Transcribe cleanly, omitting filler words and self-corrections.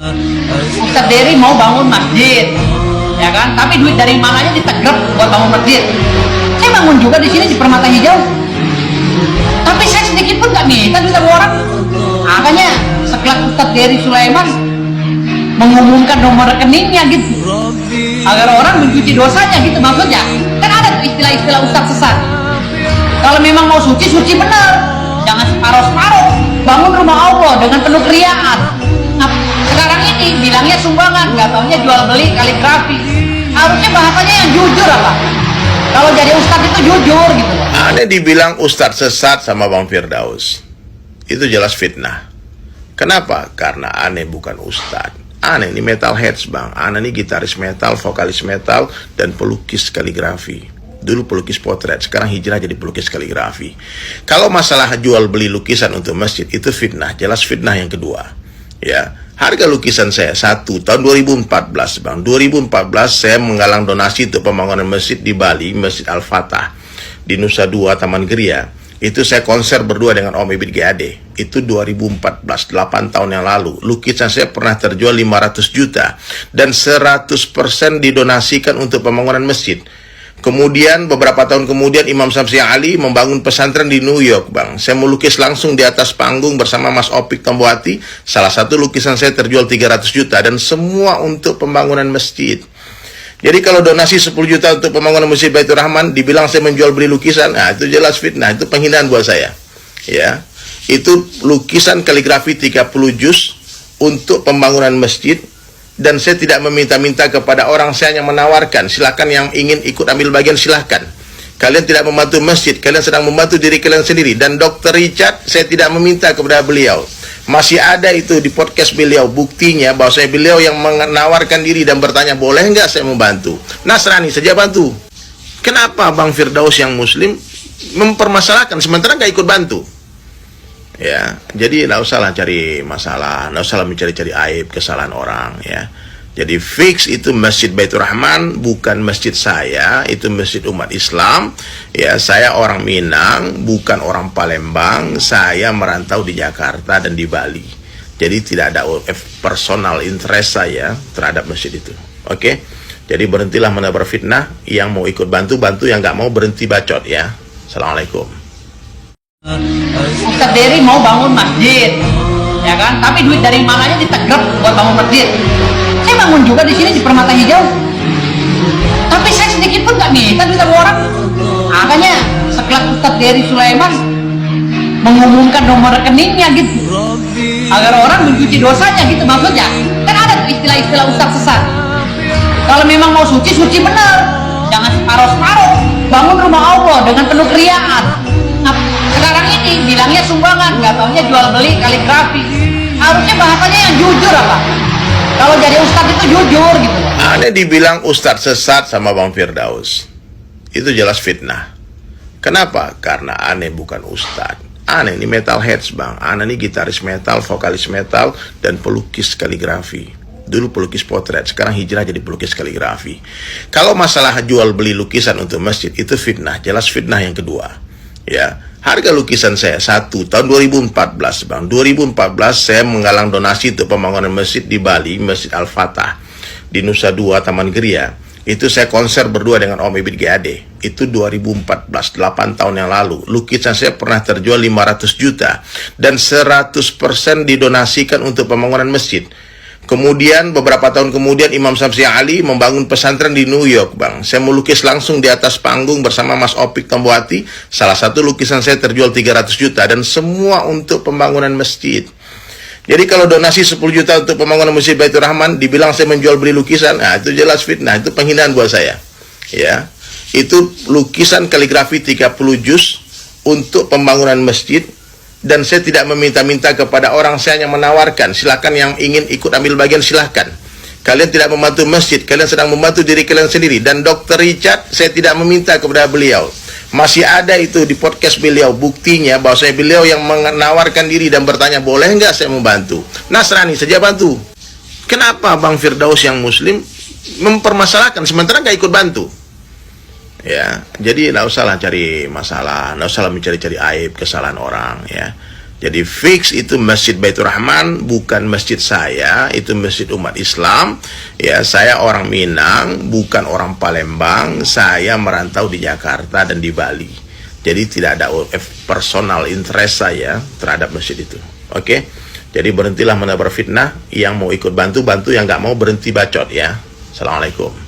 Ustadz Dery mau bangun masjid, ya kan? Tapi duit dari mananya ditegrep buat bangun masjid. Saya bangun juga di sini di Permata Hijau. Tapi saya sedikit pun nggak minta duit dari orang. Makanya sekelas Ustadz Dery Sulaiman mengumumkan nomor rekeningnya gitu, agar orang mencuci dosanya gitu maksudnya. Kan ada tuh istilah-istilah Ustadz sesat. Kalau memang mau suci, suci benar. Jangan separuh-separuh. Bangun rumah Allah dengan penuh keriaan. Nah, sekarang ini bilangnya sumbangan, nggak taunya jual beli kaligrafi. Harusnya bahasanya yang jujur apa? Kalau jadi ustadz itu jujur gitu. Aneh dibilang ustadz sesat sama Bang Firdaus. Itu jelas fitnah. Kenapa? Karena aneh bukan ustadz. Aneh ini metalheads bang. Aneh ini gitaris metal, vokalis metal, dan pelukis kaligrafi. Dulu pelukis potret, sekarang hijrah jadi pelukis kaligrafi. Kalau masalah jual beli lukisan untuk masjid, itu fitnah. Jelas fitnah yang kedua. Ya, harga lukisan saya satu tahun 2014 bang. 2014 saya menggalang donasi untuk pembangunan masjid di Bali, Masjid Al-Fatah di Nusa Dua, Taman Geria. Itu saya konser berdua dengan Om Ibit GAD. Itu 2014, 8 tahun yang lalu. Lukisan saya pernah terjual 500 juta. Dan 100% didonasikan untuk pembangunan masjid. Kemudian beberapa tahun kemudian Imam Samsi Ali membangun pesantren di New York bang. Saya melukis langsung di atas panggung bersama Mas Opik Tomboati. Salah satu lukisan saya terjual 300 juta. Dan semua untuk pembangunan masjid. Jadi kalau donasi 10 juta untuk pembangunan Masjid Baitur Rahman, dibilang saya menjual beli lukisan, nah itu jelas fitnah, itu penghinaan buat saya. Ya, itu lukisan kaligrafi 30 juz untuk pembangunan masjid, dan saya tidak meminta-minta kepada orang, saya hanya menawarkan, silakan yang ingin ikut ambil bagian silahkan. Kalian tidak membantu masjid, kalian sedang membantu diri kalian sendiri. Dan Dr. Richard, saya tidak meminta kepada beliau. Masih ada itu di podcast beliau, buktinya bahwa saya beliau yang menawarkan diri dan bertanya, boleh nggak saya membantu? Nasrani saja bantu. Kenapa Bang Firdaus yang muslim mempermasalahkan sementara nggak ikut bantu? Ya, jadi nggak usahlah cari masalah, nggak usahlah mencari-cari aib, kesalahan orang ya. Jadi fix itu Masjid Baitur Rahman bukan masjid saya, itu masjid umat Islam. Ya, saya orang Minang, bukan orang Palembang. Saya merantau di Jakarta dan di Bali. Jadi tidak ada personal interest saya terhadap masjid itu. Oke? Jadi berhentilah menebar fitnah. Yang mau ikut bantu, bantu. Yang nggak mau berhenti bacot ya. Assalamualaikum. Ustadz Dery mau bangun masjid, ya kan? Tapi duit dari mananya ditegrep buat bangun masjid. Saya bangun juga di sini di Permata Hijau. Tapi saya sedikit pun nggak minta duit dari orang. Makanya sekelas Ustadz Dery Sulaiman mengumumkan nomor rekeningnya gitu, agar orang mencuci dosanya gitu maksudnya. Kan ada tuh istilah-istilah ustadz sesat. Kalau memang mau suci, suci benar. Jangan separuh-separuh. Bangun rumah Allah dengan penuh keriaan. Nah, sekarang ini bilangnya sumbangan, nggak taunya jual beli kaligrafi. Harusnya bahasanya yang jujur apa? Kalau jadi ustadz itu jujur gitu. Aneh dibilang ustadz sesat sama Bang Firdaus. Itu jelas fitnah. Kenapa? Karena aneh bukan ustadz. Aneh ini metalheads bang. Aneh ini gitaris metal, vokalis metal, dan pelukis kaligrafi. Dulu pelukis potret, sekarang hijrah jadi pelukis kaligrafi. Kalau masalah jual beli lukisan untuk masjid, itu fitnah. Jelas fitnah yang kedua. Ya, harga lukisan saya satu tahun 2014 bang. 2014 saya menggalang donasi untuk pembangunan masjid di Bali, Masjid Al-Fatah di Nusa Dua, Taman Geria. Itu saya konser berdua dengan Om Ibit GAD. Itu 2014, 8 tahun yang lalu. Lukisan saya pernah terjual 500 juta. Dan 100% didonasikan untuk pembangunan masjid. Kemudian beberapa tahun kemudian Imam Samsi Ali membangun pesantren di New York bang. Saya melukis langsung di atas panggung bersama Mas Opik Tomboati. Salah satu lukisan saya terjual 300 juta. Dan semua untuk pembangunan masjid. Jadi kalau donasi 10 juta untuk pembangunan Masjid Baitur Rahman, dibilang saya menjual beli lukisan, nah itu jelas fitnah, itu penghinaan buat saya. Ya, itu lukisan kaligrafi 30 juz untuk pembangunan masjid. Dan saya tidak meminta-minta kepada orang, saya hanya menawarkan, silakan yang ingin ikut ambil bagian silahkan. Kalian tidak membantu masjid, kalian sedang membantu diri kalian sendiri. Dan Dr. Richard, saya tidak meminta kepada beliau. Masih ada itu di podcast beliau, buktinya bahwa saya beliau yang menawarkan diri dan bertanya, boleh nggak saya membantu? Nasrani saja bantu. Kenapa Bang Firdaus yang muslim mempermasalahkan sementara nggak ikut bantu? Ya, jadi nggak usahlah cari masalah, nggak usahlah mencari-cari aib, kesalahan orang ya. Jadi fix itu Masjid Baitur Rahman, bukan masjid saya, itu masjid umat Islam. Ya, saya orang Minang, bukan orang Palembang. Saya merantau di Jakarta dan di Bali. Jadi tidak ada personal interest saya terhadap masjid itu. Oke? Jadi berhentilah menebar fitnah. Yang mau ikut bantu, bantu. Yang nggak mau berhenti bacot ya. Assalamualaikum.